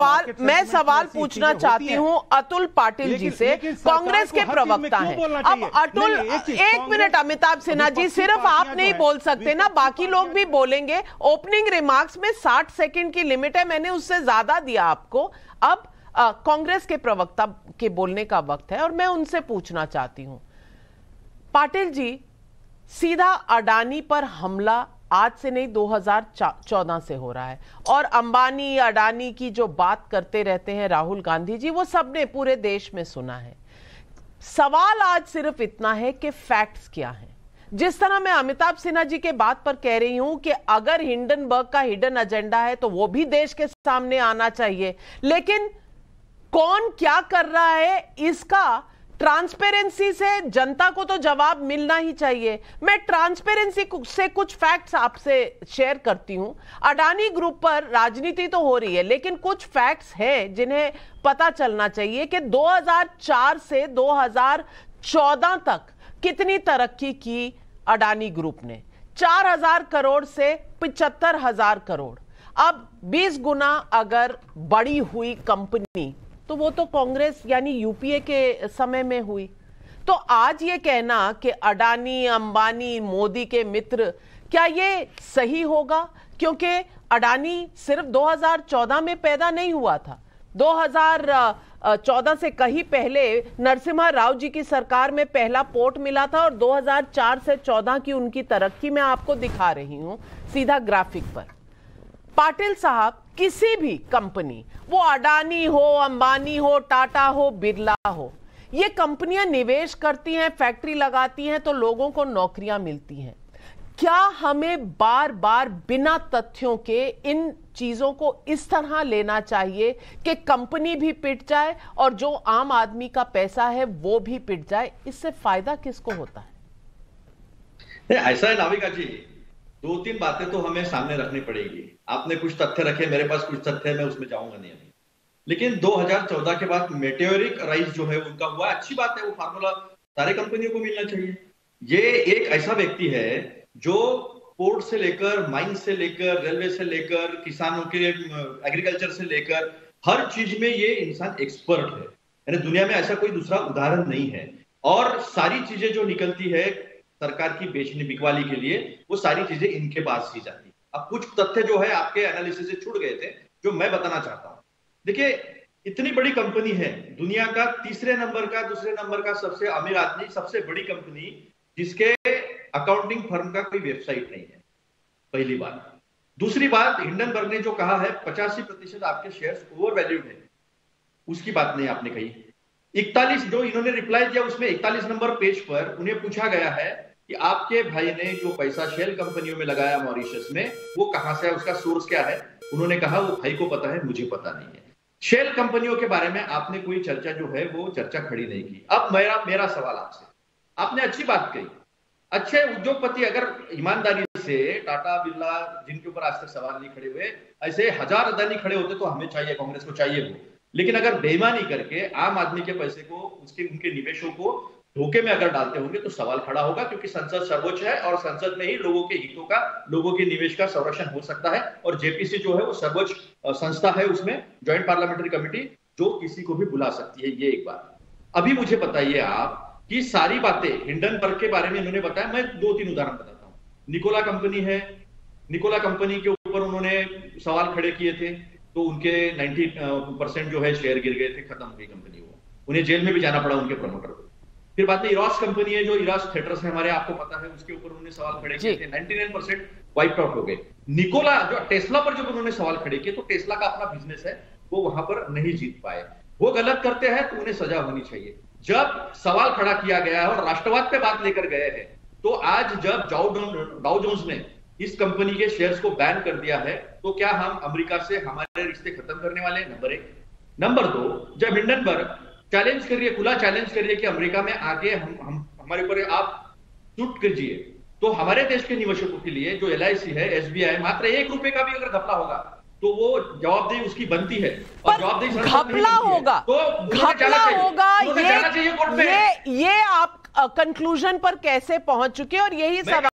मैं सवाल पूछना चाहती हूं अतुल पाटिल जी से, कांग्रेस के प्रवक्ता हैं। अब अतुल, एक मिनट अमिताभ सिन्हा जी, सिर्फ आप नहीं बोल सकते ना, बाकी लोग भी बोलेंगे। ओपनिंग रिमार्क्स में 60 सेकंड की लिमिट है, मैंने उससे ज्यादा दिया आपको। अब कांग्रेस के प्रवक्ता के बोलने का वक्त है और मैं उनसे पूछना चाहती हूं, पाटिल जी, सीधा अडानी पर हमला आज से नहीं 2014 से हो रहा है, और अंबानी अडानी की जो बात करते रहते हैं राहुल गांधी जी, वो सबने पूरे देश में सुना है। सवाल आज सिर्फ इतना है कि फैक्ट्स क्या हैं। जिस तरह मैं अमिताभ सिन्हा जी के बात पर कह रही हूं कि अगर हिंडनबर्ग का हिडन एजेंडा है तो वो भी देश के सामने आना चाहिए, लेकिन कौन क्या कर रहा है इसका ट्रांसपेरेंसी से जनता को तो जवाब मिलना ही चाहिए। मैं ट्रांसपेरेंसी से कुछ फैक्ट्स आपसे शेयर करती हूं। अडानी ग्रुप पर राजनीति तो हो रही है, लेकिन कुछ फैक्ट्स हैं जिन्हें पता चलना चाहिए कि 2004 से 2014 तक कितनी तरक्की की अडानी ग्रुप ने। 4,000 करोड़ से 75,000 करोड़, अब 20 गुना अगर बड़ी हुई कंपनी तो वो तो कांग्रेस यानी यूपीए के समय में हुई। तो आज ये कहना कि अडानी अंबानी मोदी के मित्र, क्या ये सही होगा? क्योंकि अडानी सिर्फ 2014 में पैदा नहीं हुआ था, 2014 से कहीं पहले नरसिम्हा राव जी की सरकार में पहला पोर्ट मिला था, और 2004 से 14 की उनकी तरक्की मैं आपको दिखा रही हूं सीधा ग्राफिक पर। पाटिल साहब, किसी भी कंपनी, वो अडानी हो, अंबानी हो, टाटा हो, बिरला हो, ये कंपनियां निवेश करती हैं, फैक्ट्री लगाती हैं तो लोगों को नौकरियां मिलती हैं। क्या हमें बार बार बिना तथ्यों के इन चीजों को इस तरह लेना चाहिए कि कंपनी भी पिट जाए और जो आम आदमी का पैसा है वो भी पिट जाए? इससे फायदा किसको होता है? ऐसा है नाविका जी, 2-3 बातें तो हमें सामने रखनी पड़ेगी। आपने कुछ तथ्य रखे, मेरे पास कुछ तथ्य है, मैं उसमें जाऊंगा नहीं अभी। लेकिन 2014 के बाद मेटेओरिक राइज जो है उनका हुआ, अच्छी बात है, वो फार्मूला सारे कंपनियों को मिलना चाहिए। ये एक ऐसा व्यक्ति है जो पोर्ट से लेकर, माइन से लेकर, रेलवे से लेकर, किसानों के एग्रीकल्चर से लेकर हर चीज में ये इंसान एक्सपर्ट है। यानी दुनिया में ऐसा कोई दूसरा उदाहरण नहीं है। और सारी चीजें जो निकलती है सरकार की बेचने बिकवाली के लिए, वो सारी चीजें इनके पास ही जाती है। अब कुछ तथ्य जो है आपके एनालिसिस से छूट गए थे, जो मैं बताना चाहता हूं। देखिए, इतनी बड़ी कंपनी है, दुनिया का दूसरे नंबर का सबसे अमीर आदमी, सबसे बड़ी कंपनी, जिसके अकाउंटिंग फर्म का कोई वेबसाइट नहीं है, पहली बात। दूसरी बात, हिंडनबर्ग ने जो कहा है 85% आपके शेयर्स ओवर वैल्यूड है, उसकी बात नहीं आपने कही। 41 जो इन्होंने रिप्लाई दिया, उसमें 41 नंबर पेज पर उन्हें पूछा गया है कि आपके भाई ने जो पैसा शेल कंपनियों में लगाया मॉरिशस में, वो कहां से है, उसका सोर्स क्या है? उन्होंने कहा वो भाई को पता है, मुझे पता नहीं है। शेल कंपनियों के बारे में आपने कोई चर्चा जो है वो चर्चा खड़ी नहीं की। अब मेरा सवाल आपसे, आपने अच्छी बात कही, अच्छे उद्योगपति अगर ईमानदारी से, टाटा बिरला जिनके ऊपर आज तक सवाल नहीं खड़े हुए, ऐसे 1000 अदानी खड़े होते तो हमें चाहिए, कांग्रेस को चाहिए वो। लेकिन अगर बेईमानी करके आम आदमी के पैसे को, उनके निवेशों को धोखे में अगर डालते होंगे तो सवाल खड़ा होगा, क्योंकि संसद सर्वोच्च है और संसद में ही लोगों के हितों का, लोगों के निवेश का संरक्षण हो सकता है। और जेपीसी जो है वो सर्वोच्च संस्था है, उसमें ज्वाइंट पार्लियामेंट्री कमेटी, जो किसी को भी बुला सकती है। ये एक बात। अभी मुझे बताइए आप कि सारी बातें हिंडनबर्ग के बारे में इन्होंने बताया, मैं 2-3 उदाहरण बताता हूँ। निकोला कंपनी है, निकोला कंपनी के ऊपर उन्होंने सवाल खड़े किए थे, तो उनके 90% जो है शेयर गिर गए थे, खत्म हो गई कंपनी। वो उन्हें जेल में भी जाना पड़ा उनके प्रमोटर को। फिर बात है इरॉस कंपनी है, जो इरॉस थिएटर्स है हमारे, आपको पता है, उसके ऊपर उन्होंने सवाल खड़े किए थे, 99% वाइप आउट हो गए। निकोला जो टेस्ला पर जब उन्होंने सवाल खड़े किए, तो टेस्ला का अपना बिजनेस है, वो वहां पर नहीं जीत पाए। वो गलत करते हैं तो उन्हें सजा होनी चाहिए। जब सवाल खड़ा किया गया है और राष्ट्रवाद पे बात लेकर गए हैं, तो आज जब डाउ जोन्स ने इस कंपनी के शेयर्स को बैन कर दिया है, तो क्या हम अमेरिका से हमारे रिश्ते खत्म करने वाले हैं? नंबर 1। नंबर 2, जब हिंडनबर्ग चैलेंज करिए, खुला चैलेंज करिए कि अमेरिका में आके हमारे ऊपर आप शूट कीजिए, तो हमारे देश के निवेशकों के लिए जो LIC है, SBI, मात्र 1 रुपए का भी अगर घपला होगा तो वो जवाबदेही उसकी बनती है। और जवाबदेही घपला होगा, तो घपला होगा, ये आप कंक्लूजन पर कैसे पहुंच चुके? और यही सवाल